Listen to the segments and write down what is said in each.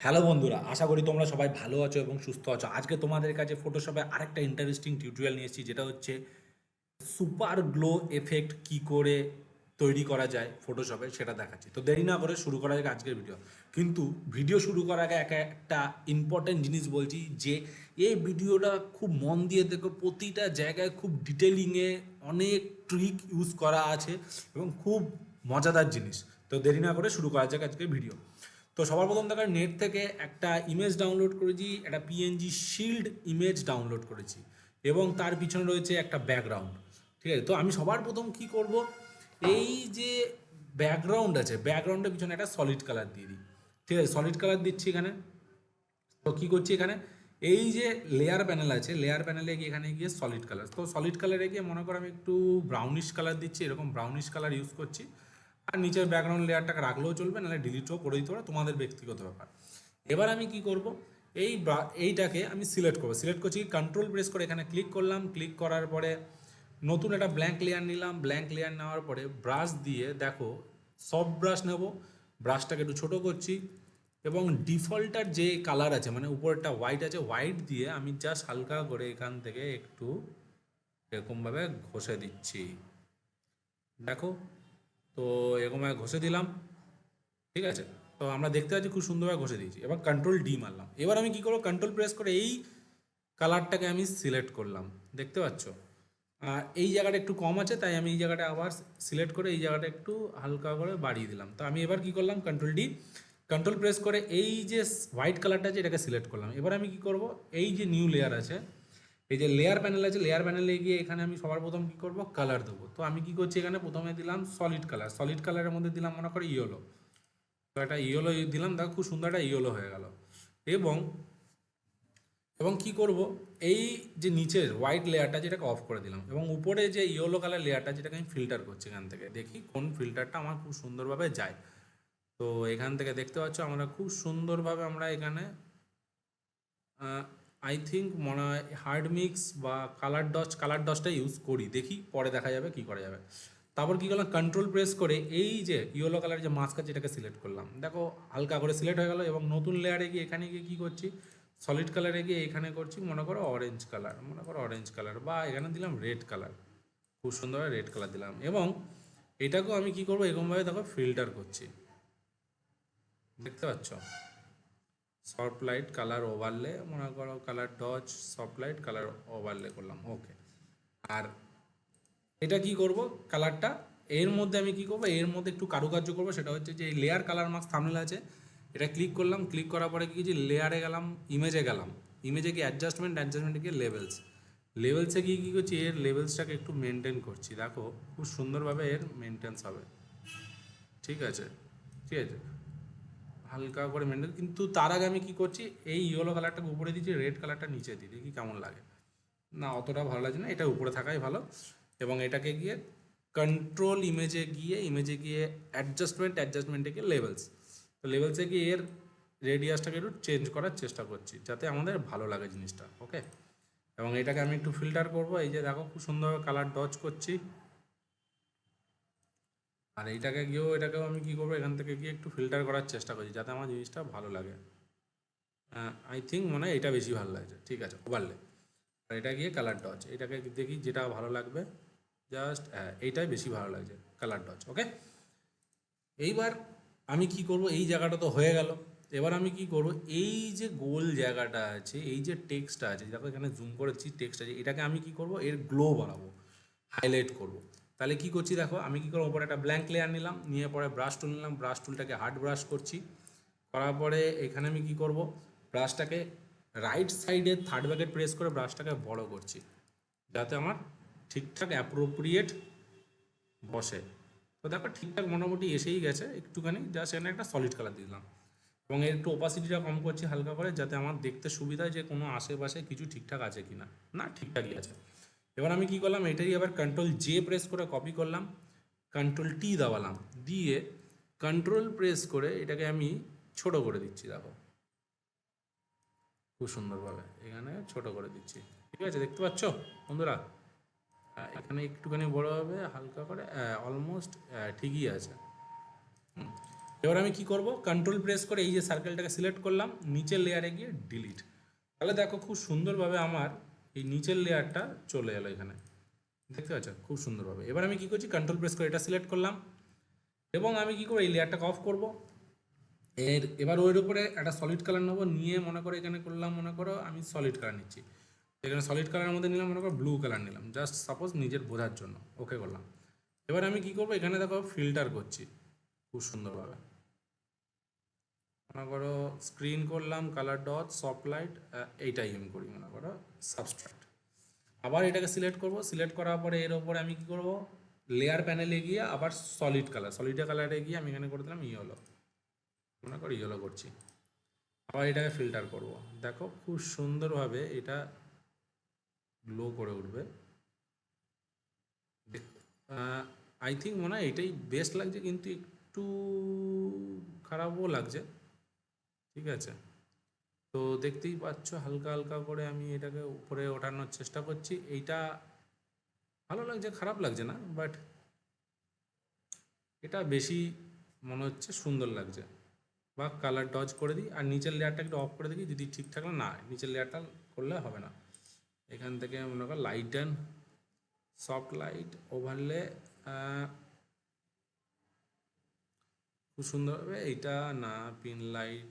Hello বন্ধুরা, আশা করি তোমরা সবাই ভালো আছো এবং সুস্থ আছো। আজকে তোমাদের কাছে ফটোশপে আরেকটা ইন্টারেস্টিং টিউটোরিয়াল নিয়ে এসেছি, যেটা হচ্ছে সুপার গ্লো এফেক্ট কি করে তৈরি করা যায় ফটোশপে, সেটা দেখাচ্ছি। তো দেরি না করে শুরু করা যাক আজকের ভিডিও। কিন্তু ভিডিও শুরু করার আগে একটা ইম্পর্টেন্ট জিনিস বলছি, যে এই ভিডিওটা খুব মন দিয়ে দেখো। প্রতিটা জায়গায় খুব ডিটেলিংয়ে অনেক ট্রিক ইউজ করা আছে এবং খুব মজাদার জিনিস। তো দেরি না করে শুরু করা যাক আজকের ভিডিও। তো সবার প্রথম দেখা নেট থেকে একটা ইমেজ ডাউনলোড করেছি, একটা পিএনজি শিল্ড ইমেজ ডাউনলোড করেছি এবং তার পিছনে রয়েছে একটা ব্যাকগ্রাউন্ড। ঠিক আছে, তো আমি সবার প্রথম কি করব, এই যে ব্যাকগ্রাউন্ড আছে, ব্যাকগ্রাউন্ডের পিছনে একটা সলিড কালার দিয়ে দিই। ঠিক আছে, সলিড কালার দিচ্ছি এখানে। তো কী করছি এখানে, এই যে লেয়ার প্যানেল আছে, লেয়ার প্যানেলে গিয়ে এখানে গিয়ে সলিড কালার, তো সলিড কালারে গিয়ে মনে করো আমি একটু ব্রাউনিশ কালার দিচ্ছি, এরকম ব্রাউনিশ কালার ইউজ করছি। আর নিচের ব্যাকগ্রাউন্ড লেয়ারটাকে রাখলেও চলবে, নাহলে ডিলিটও করে দিতে পারো, তোমাদের ব্যক্তিগত ব্যাপার। এবার আমি কি করব, এইটাকে আমি সিলেক্ট করবো। সিলেক্ট করছি, কন্ট্রোল প্রেস করে এখানে ক্লিক করলাম। ক্লিক করার পরে নতুন একটা ব্ল্যাঙ্ক লেয়ার নিলাম। ব্ল্যাঙ্ক লেয়ার নেওয়ার পরে ব্রাশ দিয়ে দেখো, সফট ব্রাশ নেব, ব্রাশটাকে একটু ছোটো করছি এবং ডিফল্টার যে কালার আছে, মানে উপরটা হোয়াইট আছে, হোয়াইট দিয়ে আমি জাস্ট হালকা করে এখান থেকে একটু এরকমভাবে ঘষে দিচ্ছি। দেখো, তো এরকমভাবে ঘষে দিলাম। ঠিক আছে, তো আমরা দেখতে পাচ্ছি খুব সুন্দরভাবে ঘষে দিয়েছি। এবার কন্ট্রোল ডি মারলাম। এবার আমি কি করবো, কন্ট্রোল প্রেস করে এই কালারটাকে আমি সিলেক্ট করলাম। দেখতে পাচ্ছ, আর এই জায়গাটা একটু কম আছে, তাই আমি এই জায়গাটা আবার সিলেক্ট করে এই জায়গাটা একটু হালকা করে বাড়িয়ে দিলাম। তো আমি এবার কি করলাম, কন্ট্রোল ডি, কন্ট্রোল প্রেস করে এই যে হোয়াইট কালারটা আছে এটাকে সিলেক্ট করলাম। এবার আমি কি করব, এই যে নিউ লেয়ার আছে, এই যে লেয়ার প্যানেল আছে, লেয়ার প্যানেলে গিয়ে এখানে আমি সবার প্রথম কি করব, কালার দেবো। তো আমি কি করছি, এখানে প্রথমে দিলাম সলিড কালার, সলিড কালারের মধ্যে দিলাম মনে করি ইয়েলো। তো একটা ইয়েলো দিলাম, দেখো খুব সুন্দর একটা ইয়েলো হয়ে গেল। এবং এবং কি করব, এই যে নিচের হোয়াইট লেয়ারটা যেটাকে অফ করে দিলাম, এবং উপরে যে ইয়েলো কালার লেয়ারটা যেটাকে আমি ফিল্টার করছি, এখান থেকে দেখি কোন ফিল্টারটা আমার খুব সুন্দরভাবে যায়। তো এখান থেকে দেখতে পাচ্ছ আমরা খুব সুন্দরভাবে আমরা এখানে আই থিঙ্ক মনে হয় হার্ড মিক্স বা কালার ডসটা ইউজ করি, দেখি পরে দেখা যাবে কি করা যাবে। তারপর কী করলাম, কন্ট্রোল প্রেস করে এই যে ইয়েলো কালার যে মাস্ক আছে এটাকে সিলেক্ট করলাম। দেখো হালকা করে সিলেক্ট হয়ে গেল, এবং নতুন লেয়ারে গিয়ে এখানে গিয়ে কী করছি, সলিড কালারে গিয়ে এখানে করছি মনে করো অরেঞ্জ কালার, মনে করো অরেঞ্জ কালার, বা এখানে দিলাম রেড কালার। খুব সুন্দরভাবে রেড কালার দিলাম, এবং এটাকেও আমি কি করবো, এরকমভাবে দেখো ফিল্টার করছি। দেখতে পাচ্ছ, সফট লাইট কালার ওভারলে, মনে করো colour dodge, soft light colour overlay করলাম, ওকে। আর এটা কি করব, কালারটা এর মধ্যে আমি কি করব, এর মধ্যে একটু কারুকার্য করব। সেটা হচ্ছে যে লেয়ার কালার মার্কস থাম্বনেল আছে, এটা ক্লিক করলাম। ক্লিক করার পরে কি যে লেয়ারে গেলাম, ইমেজে গেলাম, ইমেজে গিয়ে অ্যাডজাস্টমেন্টে গিয়ে লেভেলস, লেভেলসে গিয়ে কী করছি, এর লেভেলসটাকে একটু মেনটেন করছি। দেখো খুব সুন্দরভাবে এর মেনটেন্স হবে। ঠিক আছে, ঠিক আছে, হালকা করে মেনটেন। কিন্তু তার আগে আমি কী করছি, এই ইয়েলো কালারটাকে উপরে দিচ্ছি, রেড কালারটা নিচে দিই, দেখি কেমন লাগে। না, অতটা ভালো লাগছে না, এটা উপরে থাকাই ভালো। এবং এটাকে গিয়ে কন্ট্রোল ইমেজে গিয়ে অ্যাডজাস্টমেন্টে গিয়ে লেভেলস, তো লেভেলসে গিয়ে এর রেডিয়াসটাকে একটু চেঞ্জ করার চেষ্টা করছি, যাতে আমাদের ভালো লাগে জিনিসটা, ওকে। এবং এটাকে আমি একটু ফিল্টার করব, এই যে দেখো খুব সুন্দরভাবে কালার ডজ করছি। আর এটাকেও আমি কী করবো, এখান থেকে গিয়ে একটু ফিল্টার করার চেষ্টা করছি, যাতে আমার জিনিসটা ভালো লাগে। আই থিঙ্ক মনে হয় এটা বেশি ভালো লাগছে। ঠিক আছে, ওভারলে, আর এটা গিয়ে কালার ডজ, এটাকে দেখি যেটা ভালো লাগবে। জাস্ট এইটাই বেশি ভালো লাগছে, কালার ডজ, ওকে। এইবার আমি কি করব, এই জায়গাটা তো হয়ে গেল। এবার আমি কি করব, এই যে গোল জায়গাটা আছে, এই যে টেক্সটটা আছে, দেখো এখানে জুম করেছি, টেক্সট আছে, এটাকে আমি কি করব, এর গ্লো বাড়াবো, হাইলাইট করব। তাহলে কি করছি দেখো, আমি কি করবো, ওপরে একটা ব্ল্যাঙ্ক লেয়ার নিলাম, নিয়ে পরে ব্রাশ টুল নিলাম, ব্রাশ টুলটাকে হার্ড ব্রাশ করছি। করার পরে এখানে আমি কি করব, ব্রাশটাকে রাইট সাইডে থার্ড ব্র্যাকেট প্রেস করে ব্রাশটাকে বড় করছি, যাতে আমার ঠিকঠাক অ্যাপ্রোপ্রিয়েট বসে। তো দেখো ঠিকঠাক মোটামুটি এসেই গেছে, একটুখানি জাস্ট এখানে একটা সলিড কালার দিলাম, এবং এর একটু ওপাসিটিটা কম করছি হালকা করে, যাতে আমার দেখতে সুবিধা হয় যে কোনো আশেপাশে কিছু ঠিকঠাক আছে কি না। না, ঠিকঠাকই আছে। এবার আমি কি করলাম, এটাই আবার কন্ট্রোল জে প্রেস করে কপি করলাম, কন্ট্রোল টি দাবালাম, দিয়ে কন্ট্রোল প্রেস করে এটাকে আমি ছোট করে দিচ্ছি। দেখো খুব সুন্দরভাবে এখানে ছোট করে দিচ্ছি। ঠিক আছে, দেখতে পাচ্ছ বন্ধুরা, এখানে একটুখানি বড় হবে হালকা করে, অলমোস্ট ঠিকই আছে। এবার আমি কি করব, কন্ট্রোল প্রেস করে এই যে সার্কেলটাকে সিলেক্ট করলাম, নিচের লেয়ারে গিয়ে ডিলিট। তাহলে দেখো খুব সুন্দরভাবে আমার এই নিচের লেয়ারটা চলে এলো এখানে, দেখতে পাচ্ছ খুব সুন্দরভাবে। এবার আমি কি করছি, কন্ট্রোল প্রেস করে এটা সিলেক্ট করলাম এবং আমি কি করব, এই লেয়ারটাকে অফ করব। এবার ওর উপরে একটা সলিড কালার নেবো, নিয়ে মনে করো এখানে করলাম, মনে করো আমি সলিড কালার নিচ্ছি, এখানে সলিড কালারের মধ্যে নিলাম, মনে করো ব্লু কালার নিলাম, জাস্ট সাপোজ নিজের বোঝার জন্য, ওকে করলাম। এবার আমি কি করব, এখানে দেখো ফিল্টার করছি খুব সুন্দরভাবে, মনে করো স্ক্রিন করলাম, কালার ডট, সফট লাইট, এইটাই আমি করি, মনে করো সাবস্ট্রাক্ট। আবার এটাকে সিলেক্ট করব, সিলেক্ট করার পরে এর ওপরে আমি কি করব, লেয়ার প্যানেলে গিয়ে আবার সলিড কালার, সলিড কালারে গিয়ে আমি এখানে করে দিলাম ইয়েলো, মনে করো ইয়েলো করছি। আবার এটাকে ফিল্টার করব, দেখো খুব সুন্দরভাবে এটা গ্লো করে উঠবে। আই থিঙ্ক মনে হয় এটাই বেস্ট লাগছে, কিন্তু একটু খারাপও লাগছে, ঠিক আছে। তো দেখতেই পাচ্ছ হালকা হালকা করে আমি এটাকে উপরে ওঠানোর চেষ্টা করছি, এইটা ভালো লাগছে, খারাপ লাগছে না, বাট এটা বেশি মনে হচ্ছে সুন্দর লাগছে। বা কালার ডজ করে দিই, আর নিচের লেয়ারটা একটু অফ করে দিই, যদি ঠিক থাকলে না, নিচের লেয়ারটা করলে হবে না। এখান থেকে মনে করো light and soft light overlay, খুব সুন্দরভাবে এইটা না, পিন লাইট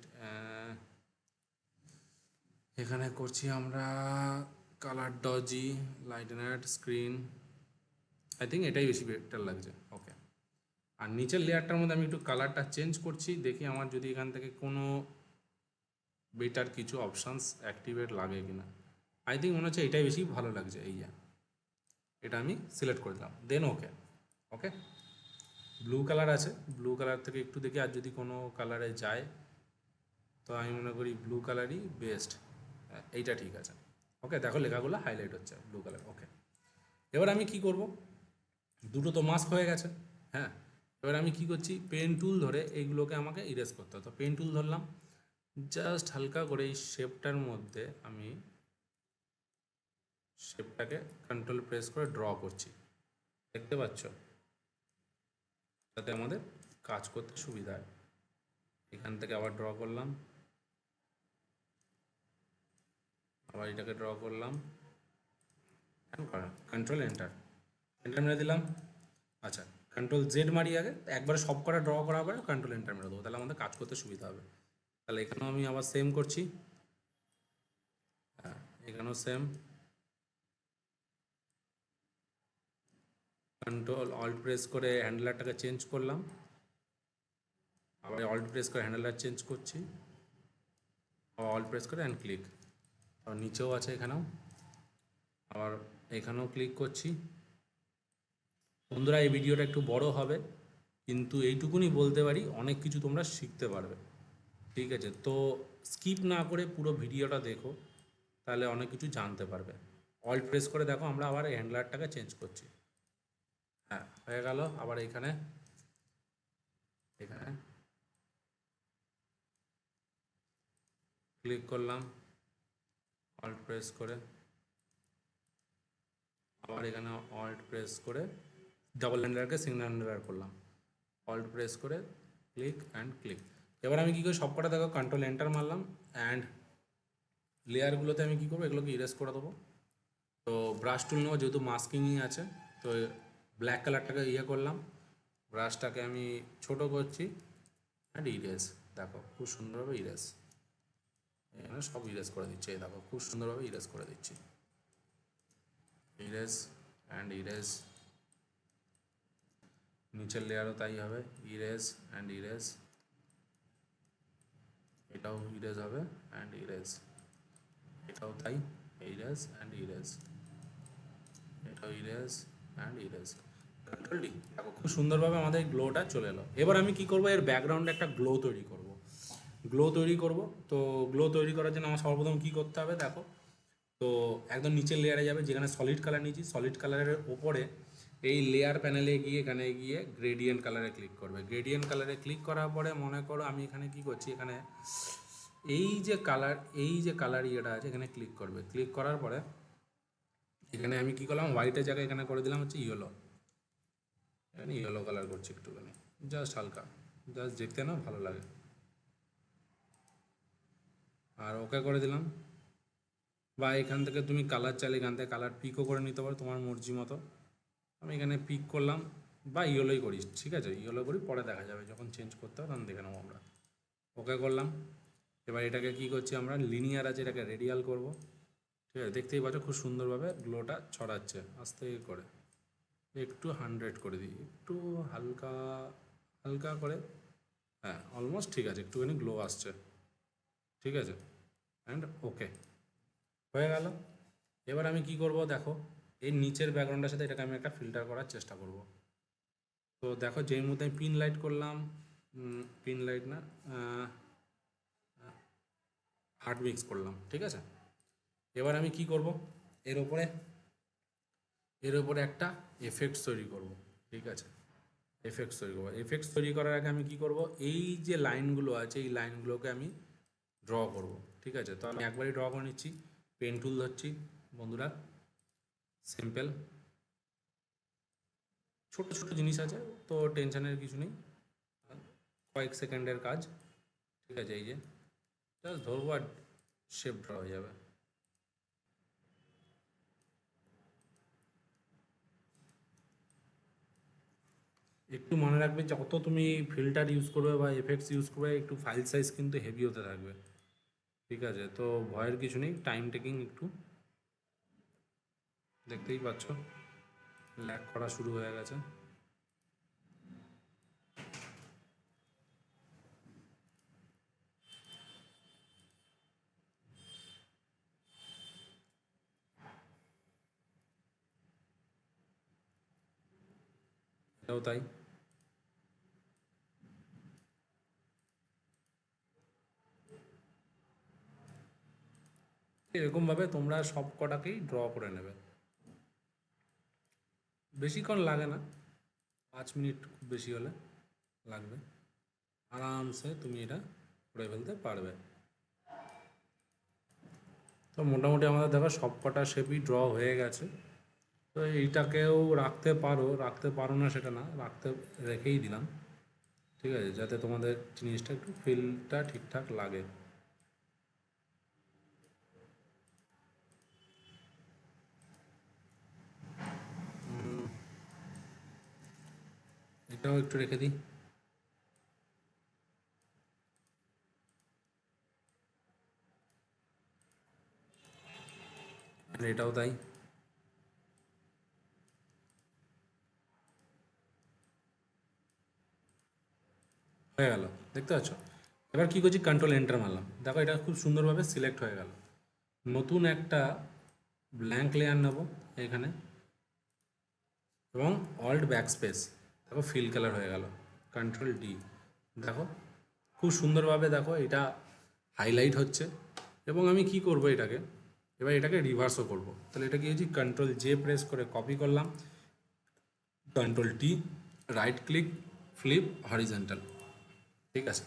এখানে করছি আমরা, colour doji, light and screen, I think এটাই বেশি বেটার লাগছে, ওকে। আর নিচের লেয়ারটার মধ্যে আমি একটু কালারটা চেঞ্জ করছি, দেখি আমার যদি এখান থেকে কোনো বেটার কিছু অপশানস অ্যাক্টিভেট লাগে কিনা। আই থিঙ্ক মনে হচ্ছে এটাই বেশি ভালো লাগছে, এই যে এটা আমি সিলেক্ট করে দিলাম, দেন ওকে। ওকে, ব্লু কালার আছে, ব্লু কালার থেকে একটু দেখি আর যদি কোনো কালারে যায়, তো আমি মনে করি ব্লু কালারই বেস্ট, এইটা ঠিক আছে। ওকে, দেখো লেখাগুলো হাইলাইট হচ্ছে ব্লু কালার, ওকে। এবার আমি কি করব, দুটো তো মাস্ক হয়ে গেছে, হ্যাঁ। এবার আমি কি করছি, পেন টুল ধরে এইগুলোকে আমাকে ইরেজ করতে হতো, পেন টুল ধরলাম, জাস্ট হালকা করে এই শেপটার মধ্যে আমি শেপটাকে কন্ট্রোল প্রেস করে ড্র করছি, দেখতে পাচ্ছ, যাতে আমাদের কাজ করতে সুবিধা হয়। এখান থেকে আবার ড্র করলাম, আবার এটাকে ড্র করলাম, কন্ট্রোল এন্টার, এন্টার মেরে দিলাম। আচ্ছা, কন্ট্রোল জেড মারি আগে, একবারে সব কটা ড্র করার পরে কন্ট্রোল এন্টার মেরে দেবো, তাহলে আমাদের কাজ করতে সুবিধা হবে। তাহলে এখানেও আমি আবার সেম করছি, হ্যাঁ এখানেও সেম, কন্ট্রোল অল্ট প্রেস করে হ্যান্ডলারটাকে চেঞ্জ করলাম, আবার অল্ট প্রেস করে হ্যান্ডলার চেঞ্জ করছি, আবার অল্ট প্রেস করে অ্যান্ড ক্লিক, আবার নিচেও আছে এখানেও, আবার এখানেও ক্লিক করছি। বন্ধুরা এই ভিডিওটা একটু বড় হবে, কিন্তু এইটুকুনি বলতে পারি অনেক কিছু তোমরা শিখতে পারবে, ঠিক আছে। তো স্কিপ না করে পুরো ভিডিওটা দেখো, তাহলে অনেক কিছু জানতে পারবে। অল্ট প্রেস করে দেখো, আমরা আবার হ্যান্ডলারটাকে চেঞ্জ করছি, হ্যাঁ হয়ে গেল। আবার এখানে এখানে ক্লিক করলাম অল্ট প্রেস করে, আবার এখানে অল্ট প্রেস করে ডাবল হ্যান্ডলারকে সিঙ্গেল হ্যান্ডলার করলাম, অল্ট প্রেস করে ক্লিক অ্যান্ড ক্লিক। এবার আমি কী করি, সব কটা দেখো কন্ট্রোল এন্টার মারলাম, অ্যান্ড লেয়ারগুলোতে আমি কী করবো, এগুলোকে ইরেজ করে দেবো। তো ব্রাশ টুল নেবো, যেহেতু মাস্কিংই আছে, তো ব্ল্যাক কালারটাকে ইয়ে করলাম, ব্রাশটাকে আমি ছোট করছি, অ্যান্ড ইরেজ, দেখো খুব সুন্দরভাবে ইরেজ, এখানে সব ইরেজ করে দিচ্ছি, এই দেখো খুব সুন্দরভাবে ইরেজ করে দিচ্ছি, ইরেজ অ্যান্ড ইরেজ। নিচের লেয়ারও তাই হবে, ইরেজ অ্যান্ড ইরেজ, এটাও ইরেজ হবে অ্যান্ড ইরেজ, এটাও তাই, ইরেজ অ্যান্ড ইরেজ, এটাও erase and erase. Control D, দেখো খুব সুন্দরভাবে আমাদের গ্লোটা চলে এলো। এবার আমি কি করব, এর ব্যাকগ্রাউন্ডে একটা গ্লো তৈরি করব, গ্লো তৈরি করব। তো গ্লো তৈরি করার জন্য আমার সর্বপ্রথম কী করতে হবে দেখো, তো একদম নিচের লেয়ারে যাবে, যেখানে সলিড কালার নিয়েছি, সলিড কালারের ওপরে এই লেয়ার প্যানেলে গিয়ে এখানে গিয়ে গ্রেডিয়েন্ট কালারে ক্লিক করবে। গ্রেডিয়েন্ট কালারে ক্লিক করার পরে মনে করো আমি এখানে কি করছি, এখানে এই যে কালার ইয়েটা আছে এখানে ক্লিক করবে। ক্লিক করার পরে এখানে আমি কি করলাম, হোয়াইটের জায়গায় এখানে করে দিলাম হচ্ছে ইয়েলো, এখানে ইয়েলো কালার করছি একটুখানি, জাস্ট হালকা, জাস্ট দেখতে না ভালো লাগে। আর ওকে করে দিলাম। বা এখান থেকে তুমি কালার চাইলে এখান থেকে কালার পিকও করে নিতে পারো তোমার মর্জি মতো। আমি এখানে পিক করলাম, বা ইয়েলোই করি, ঠিক আছে, ইয়েলো করি, পরে দেখা যাবে যখন চেঞ্জ করতে হবে তখন দেখে নেবো আমরা। ওকে করলাম। এবার এটাকে কি করছি আমরা, লিনিয়ার আছে এটাকে রেডিয়াল করব। ঠিক আছে, দেখতেই পাচ্ছ খুব সুন্দরভাবে গ্লোটা ছড়াচ্ছে আস্তে করে। একটু 100 করে দিই, একটু হালকা হালকা করে। হ্যাঁ অলমোস্ট ঠিক আছে, একটুখানি গ্লো আসছে। ঠিক আছে, অ্যান্ড ওকে হয়ে গেল। এবার আমি কি করব দেখো, এই নিচের ব্যাকগ্রাউন্ডের সাথে এটাকে আমি একটা ফিল্টার করার চেষ্টা করব। তো দেখো যেই মধ্যে আমি পিন লাইট করলাম, পিন লাইট না, হার্ড মিক্স করলাম, ঠিক আছে। এবার আমি কি করব, এর ওপরে একটা এফেক্টস তৈরি করব। ঠিক আছে, এফেক্টস তৈরি করবো। এফেক্টস তৈরি করার আগে আমি কি করব, এই যে লাইনগুলো আছে এই লাইনগুলোকে আমি ড্র করব। ঠিক আছে, তো আমি একবারই ড্র করে নিচ্ছি। পেন টুল ধরছি বন্ধুরা, সিম্পল ছোট ছোট জিনিস আছে তো টেনশনের কিছু নেই, কয়েক সেকেন্ডের কাজ। ঠিক আছে, এই যে জাস্ট ধরবো আর শেপ ড্র হয়ে যাবে। একটু মনে রাখবে যত তুমি ফিল্টার ইউজ করবে বা এফেক্টস ইউজ করবে একটু ফাইল সাইজ কিন্তু হেভি হতে থাকবে। ঠিক আছে, তো ভয়ের কিছু নেই, টাইম টেকিং একটু, দেখতেই পাচ্ছ ল্যাগ করা শুরু হয়ে গেছে। এটাও তাই। এরকমভাবে তোমরা সব কটাকেই ড্র করে নেবে, বেশিক্ষণ লাগে না, 5 মিনিট খুব বেশি হলে লাগবে, আরামসে তুমি এটা করে ফেলতে পারবে। তো মোটামুটি আমাদের দেখো সব কটা শেপই ড্র হয়ে গেছে। তো এইটাকেও রাখতে পারো না সেটা না, রেখেই দিলাম। ঠিক আছে, যাতে তোমাদের জিনিসটা একটু ফিলটা ঠিকঠাক লাগে। এটাও একটু রেখে দিই, আর এটাও তাই। হয়ে গেল, দেখতে পাচ্ছ। এবার কি করছি, কন্ট্রোল এন্টার মারলাম, দেখো এটা খুব সুন্দরভাবে সিলেক্ট হয়ে গেল। নতুন একটা ব্ল্যাঙ্ক লেয়ার নেব এখানে, এবং অল্ট ব্যাকস্পেস, দেখো ফিল কালার হয়ে গেল, কন্ট্রোল ডি, দেখো খুব সুন্দরভাবে দেখো এটা হাইলাইট হচ্ছে। এবং আমি কি করব এটাকে, এবার এটাকে রিভার্সও করব। তাহলে এটা কি হয়েছে, কন্ট্রোল জে প্রেস করে কপি করলাম, control T, right click, flip horizontal. ঠিক আছে,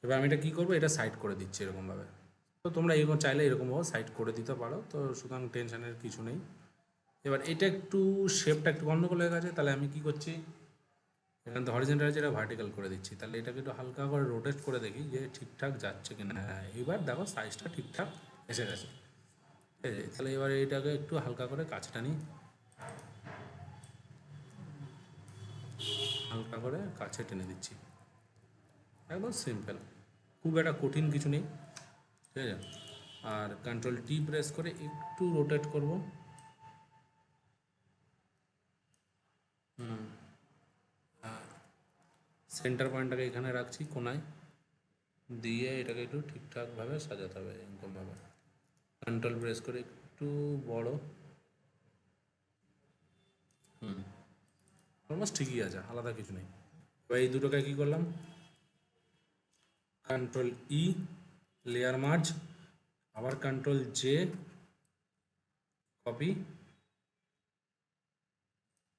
এবার আমি এটা কী করবো, এটা সাইড করে দিচ্ছি এরকমভাবে। তো তোমরা এরকম চাইলে এরকমভাবে সাইড করে দিতে পারো, তো সুতরাং টেনশনের কিছু নেই। এবার এটা একটু শেপটা একটু গন্ডগোল হয়ে গেছে, তাহলে আমি কি করছি, এখান থেকে হরিজেন্টাল আছে এটা ভার্টিক্যাল করে দিচ্ছি। তাহলে এটাকে একটু হালকা করে রোটেট করে দেখি যে ঠিকঠাক যাচ্ছে কিনা। হ্যাঁ এবার দেখো সাইজটা ঠিকঠাক এসে গেছে। ঠিক আছে, তাহলে এবার এইটাকে একটু হালকা করে কাছে টানি, হালকা করে কাছে টেনে দিচ্ছি, একদম সিম্পল, খুব একটা কঠিন কিছু নেই। ঠিক আছে, আর কন্ট্রোল টি প্রেস করে একটু রোটেট করব। সেন্টার পয়েন্টটাকে এখানে রাখছি কোনায়, দিয়ে এটাকে একটু ঠিকঠাকভাবে সাজাতে হবে এরকমভাবে। কন্ট্রোল প্রেস করে একটু বড়, অলমোস্ট ঠিকই আছে, আলাদা কিছু নেই। এবার এই দুটোকে কী করলাম, কন্ট্রোল ই, লেয়ার মার্জ, আবার কন্ট্রোল জে, কপি।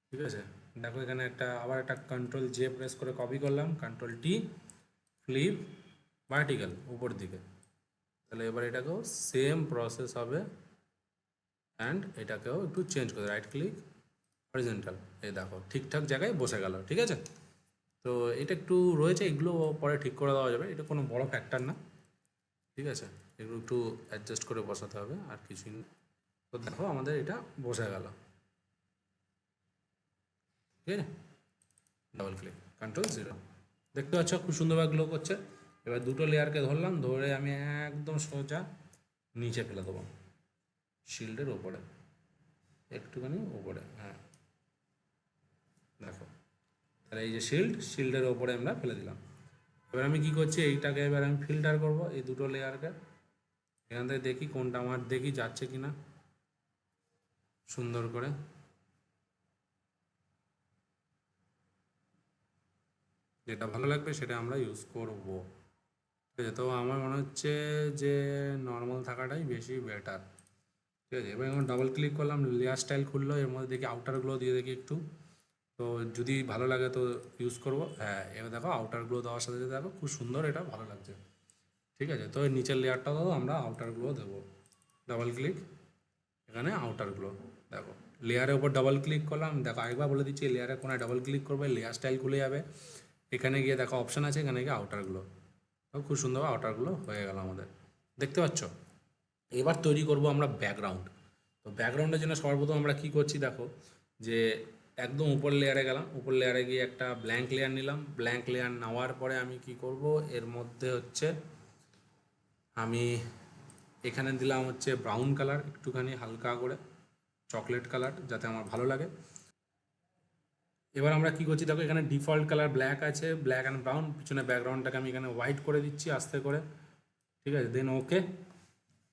ঠিক আছে, দেখো এখানে আবার একটা কন্ট্রোল জে প্রেস করে কপি করলাম, কন্ট্রোল টি, ফ্লিপ ভার্টিক্যাল উপর দিকে। তাহলে এবার এটাকেও সেম প্রসেস হবে, অ্যান্ড এটাকেও একটু চেঞ্জ করে রাইট ক্লিক হরিজেন্টাল, এই দেখো ঠিকঠাক জায়গায় বসে গেল। ঠিক আছে, তো এটা একটু রয়েছে, এগুলো পরে ঠিক করে দেওয়া যাবে, এটা কোনো বড় ফ্যাক্টর না। ঠিক আছে, এগুলো একটু অ্যাডজাস্ট করে বসাতে হবে আর কিছুই না। তো দেখো আমাদের এটা বসে গেল। ঠিক আছে, ডাবল ক্লিক, কন্ট্রোল 0, দেখতে পাচ্ছ খুব সুন্দরভাবে গ্লো করছে। এবার দুটো লেয়ারকে ধরলাম, ধরে আমি একদম সোজা নিচে ফেলে দেবো, শিল্ডের ওপরে, একটুখানি ওপরে, হ্যাঁ দেখো, তাহলে এই যে শিল্ডের ওপরে আমরা ফেলে দিলাম। এবার আমি কি করছি, এইটাকে এবার আমি ফিল্টার করব, এই দুটো লেয়ারকে এখান থেকে দেখি কোনটা আমার দেখি যাচ্ছে কিনা সুন্দর করে। যেটা ভালো লাগবে সেটা আমরা ইউজ করব। ঠিক আছে, তো আমার মনে হচ্ছে যে নর্মাল থাকাটাই বেশি বেটার। ঠিক আছে, এবার যখন ডাবল ক্লিক করলাম, লেয়ার স্টাইল খুললো, এর মধ্যে দেখি আউটার গ্লো দিয়ে দেখি একটু, তো যদি ভালো লাগে তো ইউজ করব। হ্যাঁ, এবার দেখো আউটার গ্লো দেওয়ার সাথে সাথে দেখো খুব সুন্দর, এটা ভালো লাগছে। ঠিক আছে, তো এর নিচের লেয়ারটাও আমরা আউটার গ্লো দেবো, ডাবল ক্লিক, এখানে আউটার গ্লো, দেখো লেয়ারের উপর ডাবল ক্লিক করলাম, দেখো আরেকবার বলে দিচ্ছি, লেয়ারের কোনায় ডাবল ক্লিক করবে, লেয়ার স্টাইল খুলে যাবে, এখানে গিয়ে দেখো অপশান আছে, এখানে গিয়ে আউটার গ্লো, খুব সুন্দর আউটার গ্লো হয়ে গেল আমাদের, দেখতে পাচ্ছ। এবার তৈরি করব আমরা ব্যাকগ্রাউন্ড। তো ব্যাকগ্রাউন্ডের জন্য সর্বপ্রথম আমরা কি করছি দেখো, যে একদম উপর লেয়ারে গেলাম, উপর লেয়ারে গিয়ে একটা ব্ল্যাঙ্ক লেয়ার নিলাম, ব্ল্যাঙ্ক লেয়ার নেওয়ার পরে আমি কি করব, এর মধ্যে হচ্ছে আমি এখানে দিলাম হচ্ছে ব্রাউন কালার, একটুখানি হালকা করে চকলেট কালার, যাতে আমার ভালো লাগে। এবার আমরা কি করছি দেখো, এখানে ডিফল্ট কালার ব্ল্যাক আছে, ব্ল্যাক অ্যান্ড ব্রাউন, পিছনে ব্যাকগ্রাউন্ডটাকে আমি এখানে হোয়াইট করে দিচ্ছি আস্তে করে। ঠিক আছে, দেন ওকে,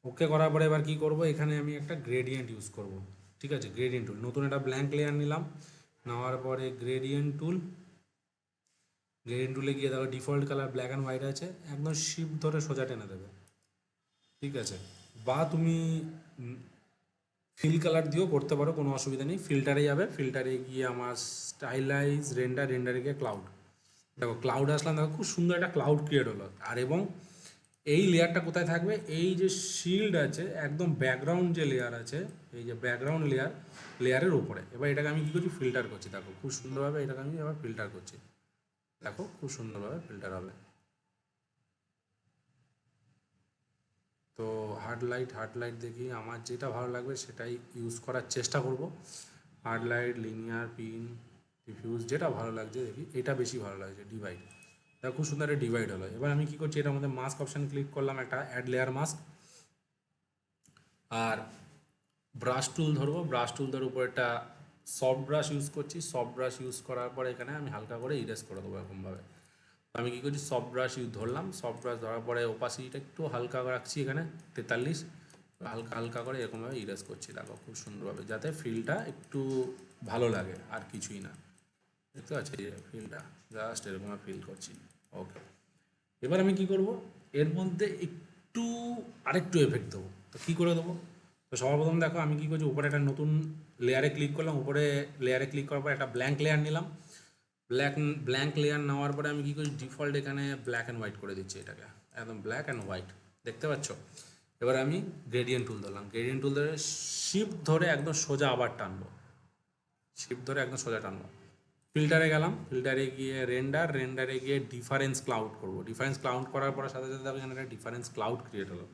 ওকে করার পরে এবার কি করব, এখানে আমি একটা গ্রেডিয়েন্ট ইউজ করব। ঠিক আছে, গ্রেডিয়েন্ট টুল, নতুন একটা ব্ল্যাঙ্ক লেয়ার নিলাম, নেওয়ার পরে গ্রেডিয়েন্ট টুল, গ্রেডিয়েন্ট টুলে গিয়ে দেখো default colour black and white আছে, একদম শিফট ধরে সোজা টেনে দেবে। ঠিক আছে, বা তুমি ফিল কালার দিয়েও করতে পারো, কোনো অসুবিধা নেই। ফিল্টারে যাবে, ফিল্টারে গিয়ে আমার স্টাইলাইজ রেন্ডার, রেন্ডারে গিয়ে ক্লাউড, দেখো ক্লাউড আসলাম, দেখো খুব সুন্দর একটা ক্লাউড ক্রিয়েট হলো। আর এবং এই লেয়ারটা কোথায় থাকবে, এই যে শিল্ড আছে একদম ব্যাকগ্রাউন্ড যে লেয়ার আছে, এই যে ব্যাকগ্রাউন্ড লেয়ারের উপরে। এবার এটাকে আমি কী করছি, ফিল্টার করছি, দেখো খুব সুন্দরভাবে এটাকে আমি এবার ফিল্টার করছি, দেখো খুব সুন্দরভাবে ফিল্টার হবে। তো হার্ড লাইট দেখি আমার যেটা ভালো লাগবে সেটাই ইউজ করার চেষ্টা করব। Hard light, linear, pin, diffuse, যেটা ভালো লাগছে দেখি, এটা বেশি ভালো লাগছে। ডিভাইড, দেখো খুব সুন্দর একটা ডিভাইড হলো। এবার আমি কী করছি, এটার মধ্যে মাস্ক অপশান ক্লিক করলাম, একটা অ্যাড লেয়ার মাস্ক, আর ব্রাশ টুল ধরবো, ব্রাশ টুল ধরে উপর একটা সফট ব্রাশ ইউজ করছি, সফট ব্রাশ ইউজ করার পরে এখানে আমি হালকা করে ইরেজ করে দেবো এরকমভাবে। আমি কী করছি, সফট ব্রাশ ধরলাম, সফট ব্রাশ ধরার পরে ওপাসিটিটা একটু হালকা রাখছি, এখানে 43, হালকা হালকা করে এরকমভাবে ইরেজ করছি, দেখো খুব সুন্দরভাবে, যাতে ফিলটা একটু ভালো লাগে, আর কিছুই না। দেখতে পাচ্ছি এই ফিলটা, জাস্ট এরকমভাবে ফিল করছি। ওকে, এবার আমি কি করব, এর মধ্যে একটু আরেকটু এফেক্ট দেবো। তো কী করে দেবো, তো সর্বপ্রথম দেখো আমি কী করছি, উপরে একটা নতুন লেয়ারে ক্লিক করলাম, উপরে লেয়ারে ক্লিক করার পর একটা ব্ল্যাঙ্ক লেয়ার নিলাম, ব্ল্যাঙ্ক লেয়ার নেওয়ার পরে আমি কী করছি, ডিফল্ট এখানে ব্ল্যাক অ্যান্ড হোয়াইট করে দিচ্ছি, এটাকে একদম ব্ল্যাক অ্যান্ড হোয়াইট, দেখতে পাচ্ছ। এবার আমি গ্রেডিয়েন্ট টুল ধরলাম, গ্রেডিয়েন্ট টুল ধরে শিফট ধরে একদম সোজা আবার টানবো, শিফট ধরে একদম সোজা টানবো। ফিল্টারে গেলাম, ফিল্টারে গিয়ে রেন্ডার, রেন্ডারে গিয়ে ডিফারেন্স ক্লাউড করব, ডিফারেন্স ক্লাউড করার পর সাথে সাথে এখানে একটা ডিফারেন্স ক্লাউড ক্রিয়েট হলো।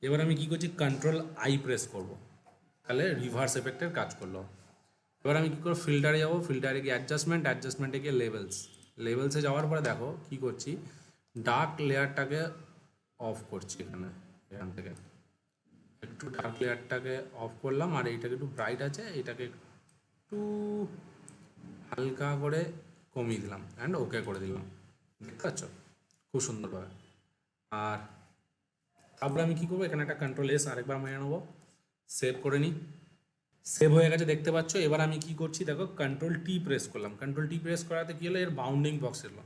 এবার আমি কী করছি, কন্ট্রোল-I প্রেস করব, তাহলে রিভার্স এফেক্টের কাজ করলো। এবার আমি কী করবো, ফিল্টারে যাবো, ফিল্টারে গিয়ে অ্যাডজাস্টমেন্টে গিয়ে লেভেলসে যাওয়ার পরে দেখো কী করছি, ডার্ক লেয়ারটাকে অফ করছি, এখান থেকে একটু ডার্ক লেয়ারটাকে অফ করলাম, আর এইটাকে একটু ব্রাইট আছে, এটাকে একটু হালকা করে কমিয়ে দিলাম অ্যান্ড ওকে করে দিলাম, দেখতে পাচ্ছ খুব সুন্দরভাবে। আর তারপরে আমি কী করবো, এখানে একটা কন্ট্রোল-S আরেকবার মেরে নেবো, সেভ করে নিই, সেভ হয়ে গেছে দেখতে পাচ্ছ। এবার আমি কি করছি দেখো, কন্ট্রোল-T প্রেস করলাম, কন্ট্রোল-T প্রেস করাতে কী হলো, এর বাউন্ডিং বক্স এলো।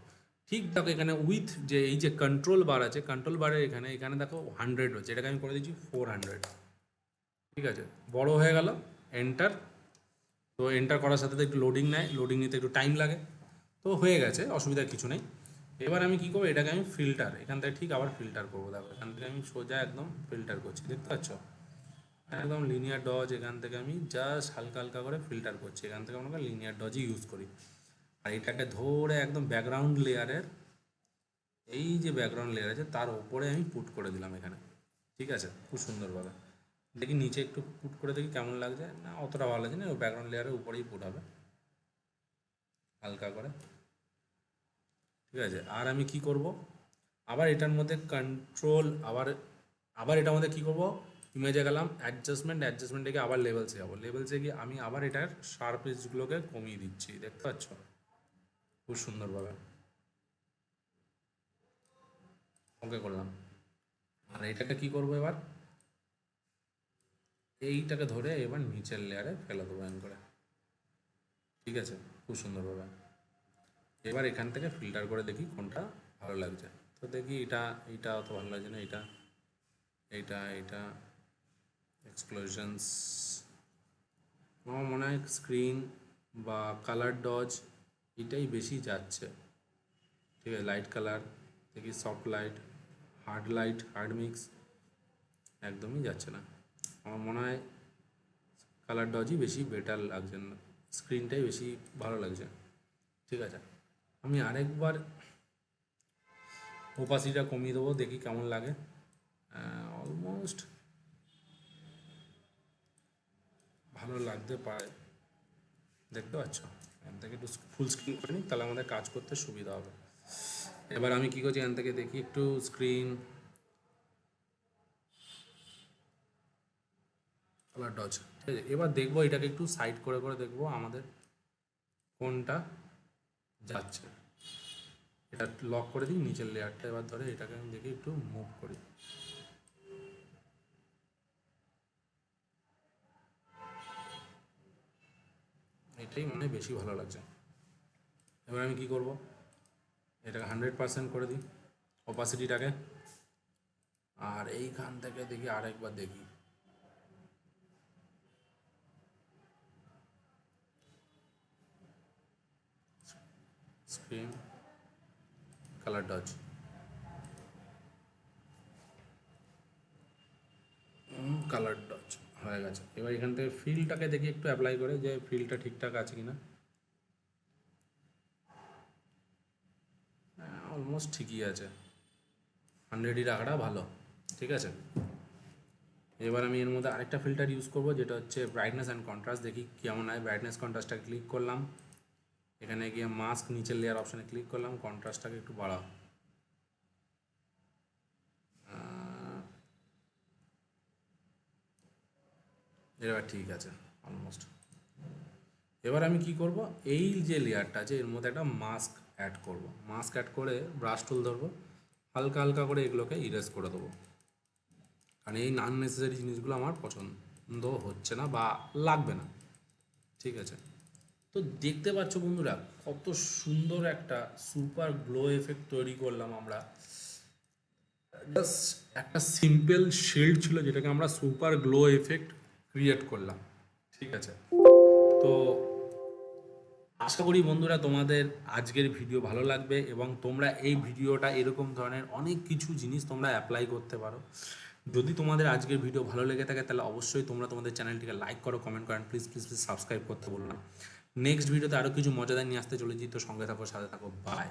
ঠিক দেখো এখানে উইথ যে এই যে কন্ট্রোল বার আছে, কন্ট্রোল বারের এখানে এখানে দেখো 100 হচ্ছে, এটাকে আমি করে দিচ্ছি 400। ঠিক আছে, বড় হয়ে গেল, এন্টার। তো এন্টার করার সাথে সাথে একটু লোডিং নেয়, লোডিং নিতে একটু টাইম লাগে, তো হয়ে গেছে, অসুবিধার কিছু নেই। এবার আমি কী করবো, এটাকে আমি ফিল্টার, এখান থেকে ঠিক আবার ফিল্টার করবো, দেখো এখান থেকে আমি সোজা একদম ফিল্টার করছি, দেখতে পাচ্ছ একদম লিনিয়ার ডজ, এখান থেকে আমি জাস্ট হালকা হালকা করে ফিল্টার করছি, এখান থেকে আমরা লিনিয়ার ডজই ইউজ করি। আর এটাকে ধরে একদম ব্যাকগ্রাউন্ড লেয়ারের, এই যে ব্যাকগ্রাউন্ড লেয়ার আছে তার ওপরে আমি পুট করে দিলাম এখানে। ঠিক আছে, খুব সুন্দরভাবে। দেখি নিচে একটু পুট করে দেখি কেমন লাগছে। না অতটা ভালো লাগছে না, ওই ব্যাকগ্রাউন্ড লেয়ারের উপরেই পুট হবে হালকা করে। ঠিক আছে, আর আমি কি করব, আবার এটার মধ্যে কন্ট্রোল, আবার আবার এটার মধ্যে কী করবো, ইমেজে গেলাম, অ্যাডজাস্টমেন্ট থেকে আবার লেভেলসে যাবো। লেভেলসে গিয়ে আমি আবার এটার শার্পনেসগুলোকে কমিয়ে দিচ্ছি, দেখতে পাচ্ছ খুব সুন্দরভাবে। ওকে করলাম। আর এটাকে কি করবো এবার, এইটাকে ধরে এবার নিচের লেয়ারে ফেলে দেবো এমন করে। ঠিক আছে, খুব সুন্দরভাবে। এবার এখান থেকে ফিল্টার করে দেখি কোনটা ভালো লাগছে। তো দেখি এইটা অত ভালো লাগছে না, এইটা এক্সপ্লোশনস, আমার মনে হয় স্ক্রিন বা কালার ডজ এটাই বেশি যাচ্ছে। ঠিক আছে, লাইট কালার দেখি, সফট লাইট, হার্ড মিক্স একদমই যাচ্ছে না। আমার মনে হয় কালার ডজই বেশি বেটার লাগছে না, স্ক্রিনটাই বেশি ভালো লাগছে। ঠিক আছে, আমি আরেকবার ওপাসিটা কমিয়ে দেবো, দেখি কেমন লাগে। অলমোস্ট ভালো লাগতে পারে, দেখতে পাচ্ছ। এখান থেকে একটু ফুল স্ক্রিন করে নিই, তাহলে আমাদের কাজ করতে সুবিধা হবে। এবার আমি কী করছি, এখান থেকে দেখি একটু স্ক্রিন কালার ডজ। ঠিক আছে, এবার দেখবো এটাকে একটু সাইড করে করে দেখবো আমাদের কোনটা যাচ্ছে। এটা লক করে দিই নিচের লেয়ারটা, এবার ধরে এটাকে আমি দেখি একটু মুভ করি। এটাই মনে হয় বেশি ভালো লাগছে। এবার আমি কি করব, এটাকে 100% করে দিই অপাসিটিটাকে, আর এইখান থেকে দেখি আরেকবার দেখি screen colour dodge. Colour dodge হয়ে গেছে। এবার এখান থেকে ফিলটাকে দেখি একটু অ্যাপ্লাই করে, যে ফিলটা ঠিকঠাক আছে কিনা। অলমোস্ট ঠিকই আছে, 100ই রাখাটা ভালো। ঠিক আছে, এবার আমি এর মধ্যে আরেকটা ফিল্টার ইউজ করব, যেটা হচ্ছে ব্রাইটনেস অ্যান্ড কন্ট্রাস্ট। দেখি কেমন হয়। ব্রাইটনেস কন্ট্রাস্টটা ক্লিক করলাম, এখানে গিয়ে মাস্ক নিচের লেয়ার অপশানে ক্লিক করলাম, কন্ট্রাস্টটাকে একটু বাড়াও। এবার ঠিক আছে অলমোস্ট। এবার আমি কি করব, এই যে লেয়ারটা আছে এর মধ্যে একটা মাস্ক অ্যাড করব। মাস্ক অ্যাড করে ব্রাশ টুল ধরবো, হালকা হালকা করে এগুলোকে ইরেজ করে দেবো, কারণ এই আননেসেসারি জিনিসগুলো আমার পছন্দ হচ্ছে না বা লাগবে না। ঠিক আছে, তো দেখতে পাচ্ছ বন্ধুরা কত সুন্দর একটা সুপার গ্লো এফেক্ট তৈরি করলাম আমরা। জাস্ট একটা সিম্পল শিল্ড ছিল যেটাকে আমরা সুপার গ্লো এফেক্ট ক্রিয়েট করলাম। ঠিক আছে, তো আশা করি বন্ধুরা তোমাদের আজকের ভিডিও ভালো লাগবে এবং তোমরা এই ভিডিওটা এরকম ধরনের অনেক কিছু জিনিস তোমরা অ্যাপ্লাই করতে পারো। যদি তোমাদের আজকের ভিডিও ভালো লেগে থাকে তাহলে অবশ্যই তোমরা তোমাদের চ্যানেলটিকে লাইক করো, কমেন্ট করেন, প্লিজ প্লিজ প্লিজ সাবস্ক্রাইব করতে বলো না। নেক্সট ভিডিওতে আরও কিছু মজাদার নিয়ে আসতে চলেছি, তো সঙ্গে থাকো, সাথে থাকো, বাই।